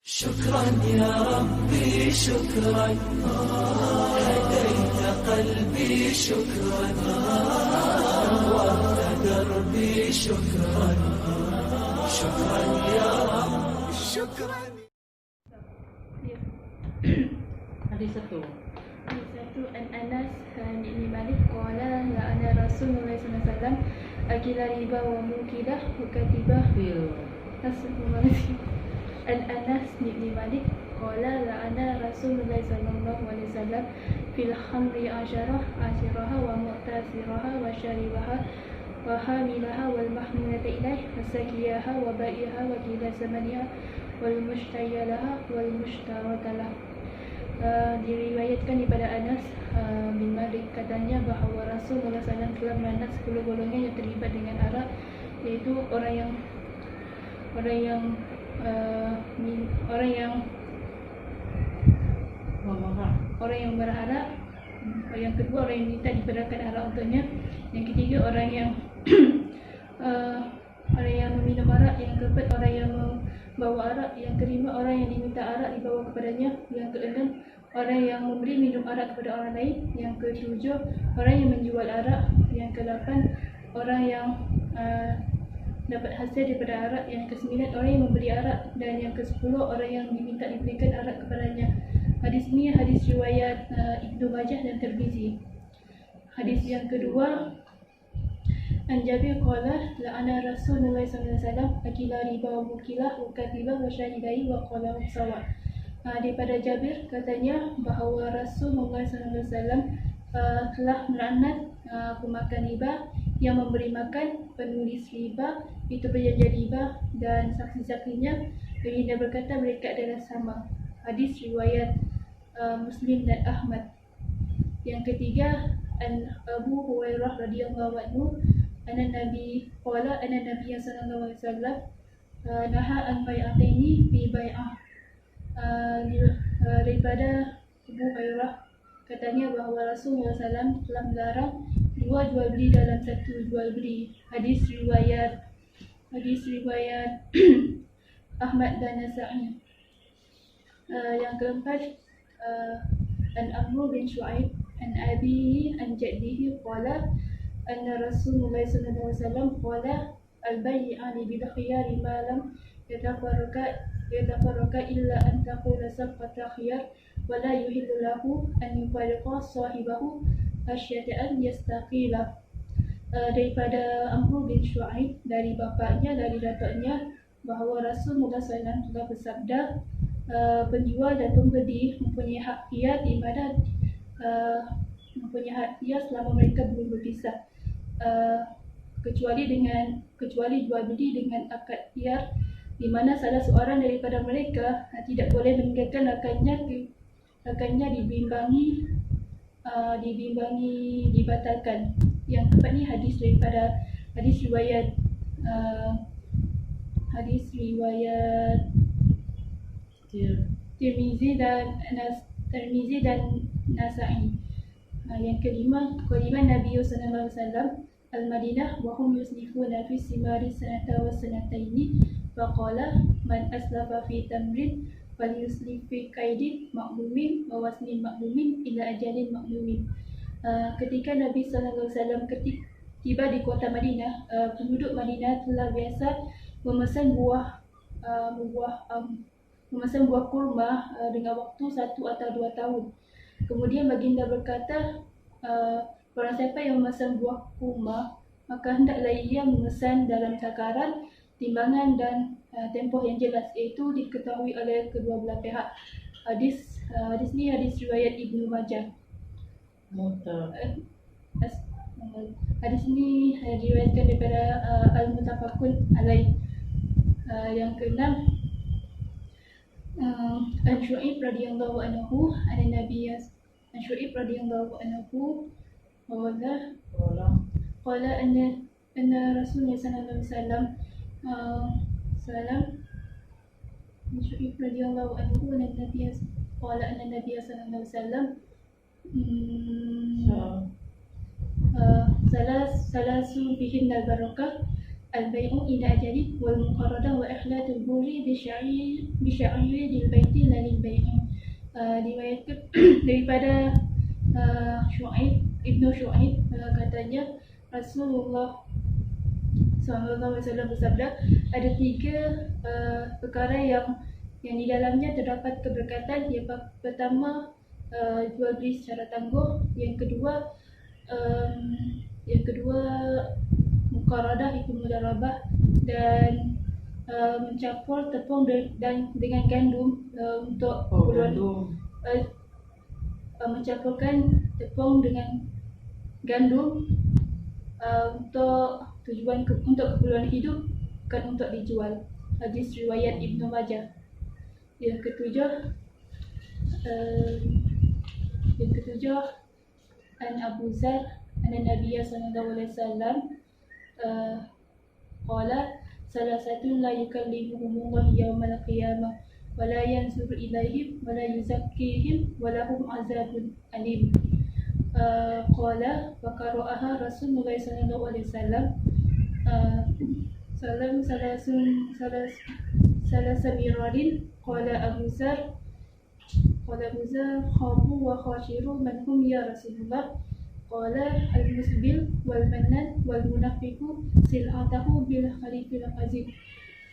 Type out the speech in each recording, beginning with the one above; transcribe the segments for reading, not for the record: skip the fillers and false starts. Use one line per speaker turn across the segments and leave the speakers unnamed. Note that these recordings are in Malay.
شكرا يا ربي شكرا هديت قلبي شكرا نورت دربي شكرا شكرا يا رب شكرا.
Hadis satu.
Hadis satu an Anas bin Malik qala la'ana Rasulullah sallallahu alaihi wasallam akila riba wa mukilah wa katibah Astagfirullahaladzim. An Anas bin Malik qala la'ana Rasulullah sallallahu alaihi wasallam fil khamri ashiraha wa mu'tasiraha wa syaribaha wa hamilaha wal mahmulata ilaih wa sakiyaha wa ba'iha wa kila samaniha wal mushtayalaha wal mushtaratalah. Diriwayatkan daripada Anas bin Malik katanya bahawa Rasulullah SAW telah melaknat 10 golongan yang terlibat dengan arak, iaitu orang yang berarak, yang kedua orang yang minta dibedakan arak untuknya, yang ketiga orang yang orang yang meminum arak, yang keempat orang yang membawa arak, yang kelima orang yang diminta arak dibawa kepadanya, yang keenam orang yang memberi minum arak kepada orang lain, yang ketujuh orang yang menjual arak, yang kedelapan orang yang dapat hasil daripada arak, yang kesembilan orang yang memberi arak, dan yang kesepuluh orang yang diminta diberikan arak kepadanya. Hadis ini hadis riwayat Ibnu Majah dan Tirmizi. Hadis yang kedua, an Jabir qala la'ana Rasulullah sallallahu alaihi wasallam akila riba wa mukilah wa katibah wa syahidai wa qala sawa. Daripada Jabir katanya bahawa Rasulullah sallallahu alaihi wasallam telah melaknat pemakan riba, yang memberi makan, penulis riba, itu penjaja riba, dan saksi-saksinya. Baginda berkata mereka adalah sama. Hadis riwayat Muslim dan Ahmad. Yang ketiga, an Abu Hurairah radhiyallahu anhu anna Nabi qala anna Nabi sallallahu alaihi wasallam naha an bai'ataini bi bai'ah. Daripada Abu Hurairah katanya bahawa Rasulullah SAW telah melarang dua jual beli dalam satu jual beli. Hadis riwayat Ahmad dan Nasa'i. Yang keempat, an Amr bin Shu'aib an abihi an jaddihi qala anna Rasulullah sallallahu alaihi wasallam qala al-bay'ani bil khiyari ma lam yatafarraqa illa an taqula safqata khiyar wa la yuhillu lahu an yufariqa sahibahu khasyata an yastaqila. Daripada Amr bin Shu'aib dari bapaknya, dari datuknya, bahawa Rasulullah SAW telah bersabda, penjual dan pembeli mempunyai hak khiyar di mana mempunyai hak khiyar selama mereka belum berpisah, kecuali jual beli dengan akad khiyar, di mana salah seorang daripada mereka tidak boleh meninggalkan rakannya dibimbangi dibatalkan. Yang keempat ni hadis riwayat Tirmizi dan Nasa'i. Yang kelima, Nabi sallallahu alaihi wasallam al-Madinah wa hum yusnifuna fi simari sanata wa sanataini faqala man aslafa fi tamrin falyuslif fi qaidin ma'lumin wa wasnin ma'lumin ila ajalin ma'lumin. Ketika Nabi sallallahu alaihi wasallam tiba di kota Madinah, penduduk Madinah telah biasa memesan buah kurma dengan waktu 1 atau 2 tahun. Kemudian baginda berkata, barang siapa yang memesan buah kurma, maka hendaklah ia memesan dalam takaran, timbangan dan tempoh yang jelas, iaitu diketahui oleh kedua belah pihak. Hadis ni hadis riwayat Ibnu Majah. Hadis ni diriwayatkan daripada Al-Muttafaqun alaih. Yang keenam, an Shu'aib radhiyallahu anhu qala anna Rasulullah sallallahu alaihi wasallam Shu'aib radhiyallahu anhu anna Nabi sallallahu alaihi wasallam salasu bihinna barakah al-bai'u ila ajali wal muqarradah wa ikhlatul buri bisya'iri lil baiti la lil bai'i. Diriwayatkan daripada Ibnu Syu'aib katanya Rasulullah SAW bersabda, ada 3 perkara yang di dalamnya terdapat keberkatan. Yang pertama, jual beli secara tangguh. Yang kedua muqaradah, itu mudarabah, dan mencampur tepung dan dengan gandum untuk keperluan mencampurkan tepung dengan gandum untuk keperluan hidup, bukan untuk dijual. Hadis riwayat Ibnu Majah. Yang ketujuh, an Abu Zar anna Nabiya sallallahu alaihi wasallam qala salasatun la yukallimuhumullah yawmal qiyamah wa la yanzuru ilaihim wa la yuzakkihim wa lahum azabun alim. Qala wa qara'aha Rasulullah sallallahu alaihi wasallam salasamirarin. Qala Abu Zar khabu wa khashiru man hum ya Rasulullah. Qala al-musbil wal mannan wal munafiqu sil'atahu bil khalifil azim.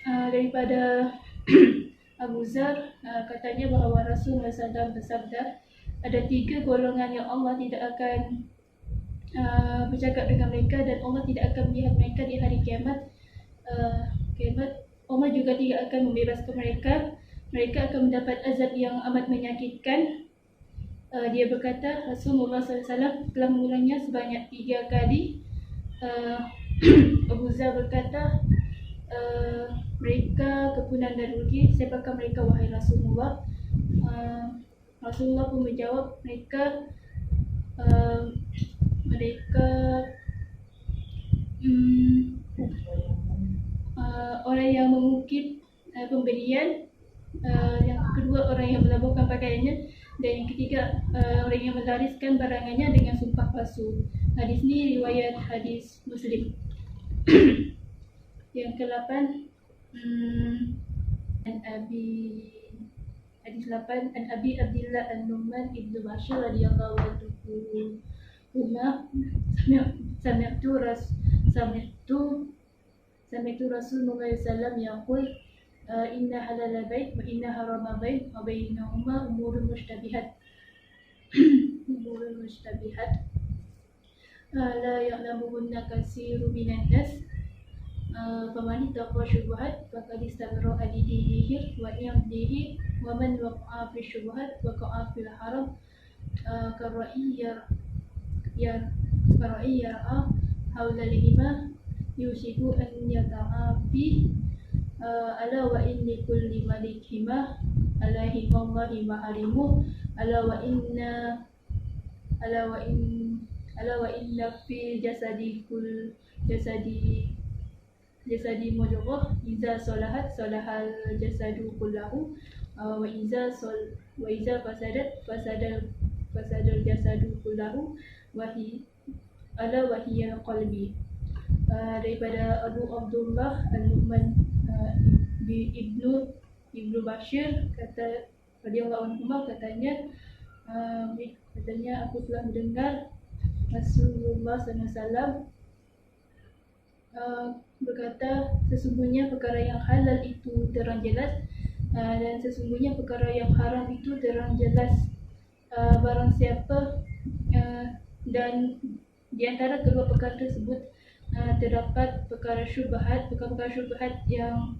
Daripada Abu Zar katanya bahawa Rasulullah SAW bersabda, ada 3 golongan yang Allah tidak akan bercakap dengan mereka dan Allah tidak akan melihat mereka di hari kiamat. Allah juga tidak akan membebaskan mereka. Mereka akan mendapat azab yang amat menyakitkan. Dia berkata, Rasulullah SAW telah mengulangnya sebanyak 3 kali. Abu Zar berkata, mereka kepunan dan rugi. Siapakah mereka, wahai Rasulullah? Rasulullah pun menjawab, mereka orang yang mengukir pemberian, yang kedua orang yang melaburkan pakaiannya, dan yang ketiga orang yang melariskan barangannya dengan sumpah palsu. Hadis ni riwayat hadis Muslim. Yang ke-8, hadis 8, an Abi Abdillah an-Nu'man ibnu Bashir radhiyallahu anhu sami'tu Rasulullah sallallahu yaqul inna halal bait wa inna haram bait wa bainahuma umurun mushtabihat la ya'lamuhunna katsirun minan nas faman ittaqa syubhat faqad istabra li dinihi wa irdihi wa man waqa'a fi syubhat waqa'a fil haram kara'iyya haula al-hima yusiku an yata'afi ala wa inni kulli malik hima ala himallahi maharimu ala wa inna fi jasadi mudghah iza salahat salahal jasadu kullahu wa iza fasadal jasadu kullahu wa hiya qalbi. Daripada Abu Abdullah Al-Nu'man Ibnu Bashir kata radhiyallahu anhu, katanya aku telah mendengar Rasulullah SAW berkata, sesungguhnya perkara yang halal itu terang jelas dan sesungguhnya perkara yang haram itu terang jelas. Barang siapa dan di antara kedua perkara tersebut terdapat perkara syubhat yang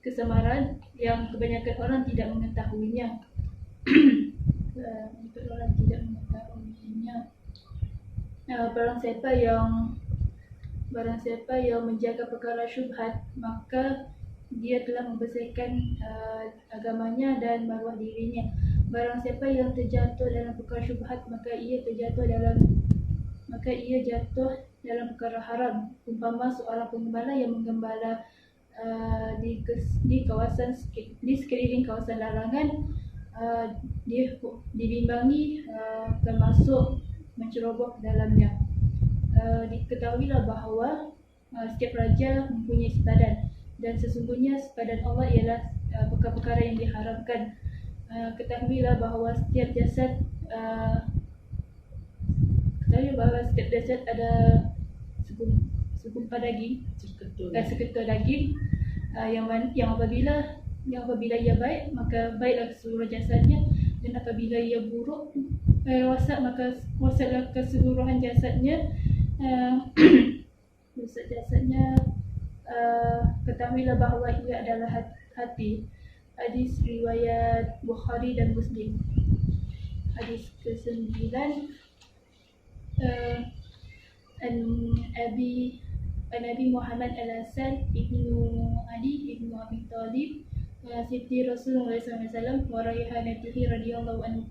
kesamaran yang kebanyakan orang tidak mengetahuinya. Barang siapa yang menjaga perkara syubhat, maka dia telah membersihkan agamanya dan maruah dirinya. Barang siapa yang terjatuh dalam perkara syubhat, maka ia jatuh dalam perkara haram. Umpama seorang penggembala yang menggembala di sekeliling kawasan larangan, dia dibimbangi termasuk menceroboh ke dalamnya. Diketahuilah bahawa setiap raja mempunyai sepadan, dan sesungguhnya sepadan Allah ialah perkara-perkara yang diharamkan. Ketahuilah bahawa setiap jasad ada segumpal daging, seketul daging, yang apabila ia baik, maka baiklah seluruh jasadnya, dan apabila ia buruk, rosak, maka rosaklah keseluruhan jasadnya. Rosak jasadnya. Ketahuilah bahawa ia adalah hati. Hadis riwayat Bukhari dan Muslim. Hadis ke-9, An Nabi Muhammad Al-Hasan ibnu Ali ibnu Abi Talib Siti Rasulullah SAW wa raihanatihi radhiyallahu anhu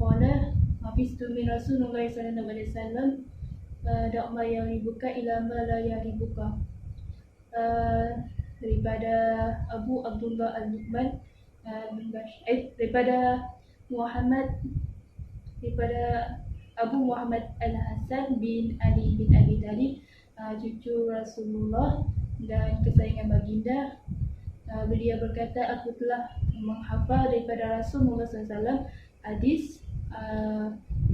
qala hafistu min Rasulullah SAW da'ma yaribuka ila ma la yaribuka. Daripada Abu Abdullah Al-Luqman daripada Abu Muhammad Al-Hasan bin Ali bin Abi Talib, cucu Rasulullah dan kesayangan baginda. Beliau berkata, aku telah menghafal daripada Rasulullah SAW hadis,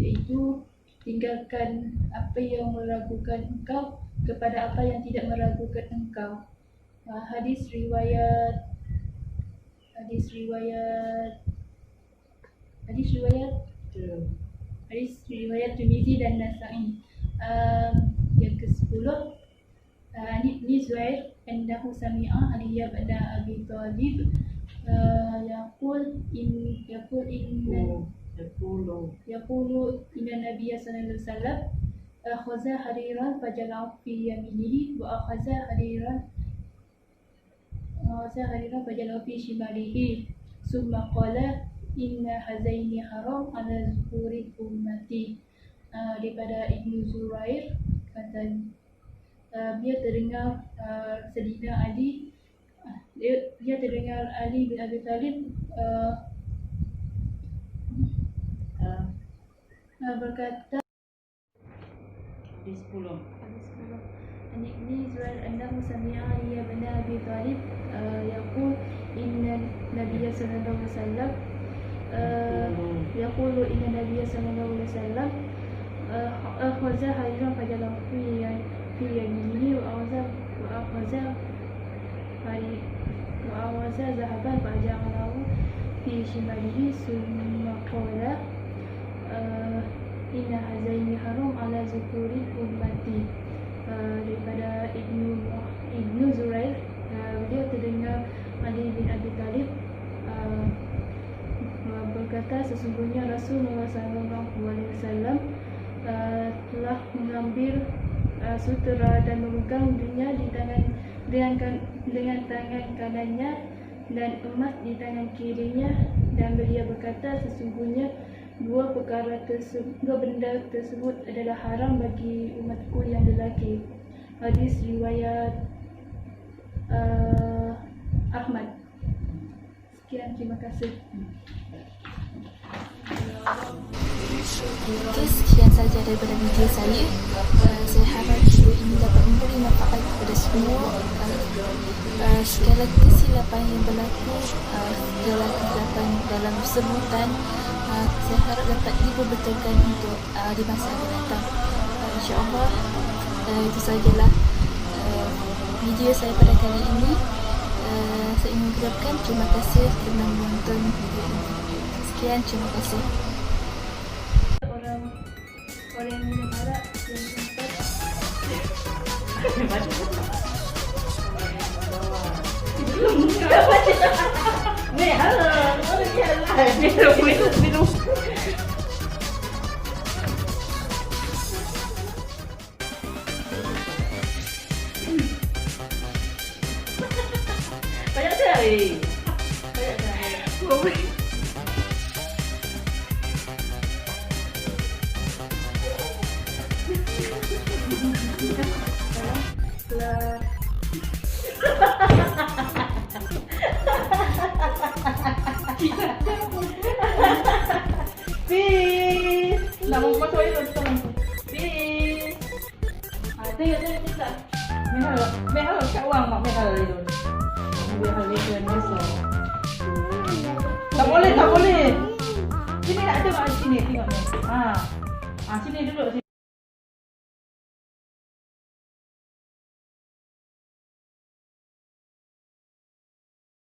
iaitu tinggalkan apa yang meragukan engkau kepada apa yang tidak meragukan engkau. Hadis riwayat Tirmizi dan Nasa'i. Yang ke-10, Ibni Zuhair annahu sami'a Aliya bin Abi Talib yaqulu inna Nabiyya sallallahu alaihi wasallam akhadha hariran fajala'u fi yaminihi wa akhadha hariran fajala'u fi shimalihi summa qala inna hazaini haram ala zuhuri ummati. Daripada Ibnu Zuhair kata dia terdengar Sayyidina Ali, dia terdengar Ali bin Abi Talib berkata,
Hadis 10.
Ibni Zuhair annahu sami'a Ali bin Abi Talib yaqul inna Nabiyya sallallahu alaihi wasallam yaqulu inna Nabiyya sallallahu alaihi wasallam akhadha hariran fajalahu fi yaminihi wa akhadha zahaban fajalahu fi shimalihi summa qala inna hazaini haram ala zukuri ummati. Daripada Ibnu Zuhair, beliau terdengar Ali bin Abi Talib berkata, sesungguhnya Rasulullah SAW telah mengambil sutera dan memegang dunia dengan tangan kanannya dan emas di tangan kirinya, dan beliau berkata, sesungguhnya dua benda tersebut adalah haram bagi umatku yang lelaki. Hadis riwayat Ahmad. Sekian, terima kasih.
Okey, sekian saja daripada video saya. Saya harap video ini dapat memberi manfaat kepada semua. Segala kesilapan yang berlaku, segala kesilapan dalam sebutan, saya harap dapat diperbetulkan untuk di masa akan datang. InsyaAllah, itu sajalah video saya pada kali ini. Saya ingin mengucapkan terima kasih kerana menonton video ini. Sekian, terima kasih.
Orang yang minum arak yang sempat
Minum. Banyak sekali. Peace. Nama masuk air tu. Peace. Tengok. boleh, tak boleh. Sini nak tengok sini, tengok ni. Sini duduk sini.